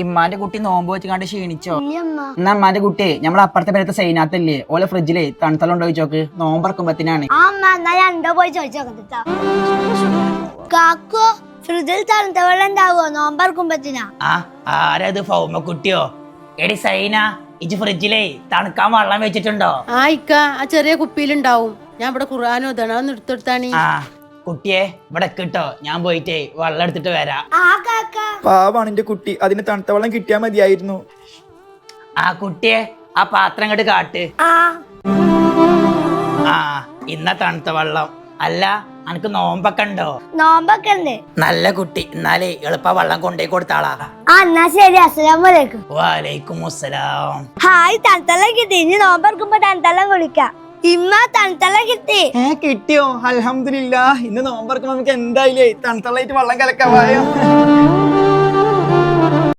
ഇമ്മാന്റെ കുട്ടി നോമ്പ് വെച്ചാണ്ട് ക്ഷീണിച്ചോ? എന്നാ അമ്മാന്റെ കുട്ടിയെ നമ്മളെ അപ്പുറത്തെ പേരത്തെ സൈനാത്തല്ലേ ഓലെ ഫ്രിഡ്ജില് തണുത്തളം ഉണ്ടോ ചോക്ക്, നോമ്പറക്കുമ്പത്തിനാണ്. ഫ്രിഡ്ജിൽ തണുത്ത വെള്ളം ഉണ്ടാവോ നോമ്പറക്കുമ്പത്തിനാ? ആരത് ഫൗമ കുട്ടിയോ? എടി സൈന, ഇജ് ഫ്രിഡ്ജിലേ തണുക്കാൻ വെള്ളം വെച്ചിട്ടുണ്ടോ? ആ ചെറിയ കുപ്പിയിലുണ്ടാവും. ഞാൻ ഇവിടെ ഖുർആനും ഇതാണ്, അതൊന്ന് എടുത്തെടുത്താണ്. കുട്ടിയെ ഇവിടെ കിട്ടോ, ഞാൻ പോയിട്ടേ വെള്ളം എടുത്തിട്ട് വരാം. പാവാണ് എന്റെ കുട്ടി, അതിന് തണുത്ത വെള്ളം കിട്ടിയാ മതിയായിരുന്നു. കുട്ടിയെ ആ പാത്രം അങ്ങോട്ട് കാട്ട്. ഇന്ന തണുത്ത വെള്ളം. അല്ല അനക്ക് നോമ്പൊക്കെ ഉണ്ടോ? നോമ്പൊക്കെ ഉണ്ട്. നല്ല കുട്ടി, എന്നാലേ എളുപ്പ വെള്ളം കൊണ്ടേ കൊടുത്താളാ. എന്നാ ശരി. അസ്സലാമലൈക്കും. വലൈക്കും അസ്സലാം. ഹായ്, തണുത്തെല്ലാം കിട്ടി. ഇനി നോമ്പറക്കുമ്പോ തണുത്തെല്ലാം കുളിക്കാം. ഇമ്മ തണുത്തെല്ലാം കിട്ടി. കിട്ടിയോ? അൽഹംദുലില്ലാ. ഇന്ന് നോമ്പറക്കുമ്പോ നമുക്ക് എന്തായാലും തണുത്തള്ളായിട്ട് വെള്ളം കലക്കാവായോ?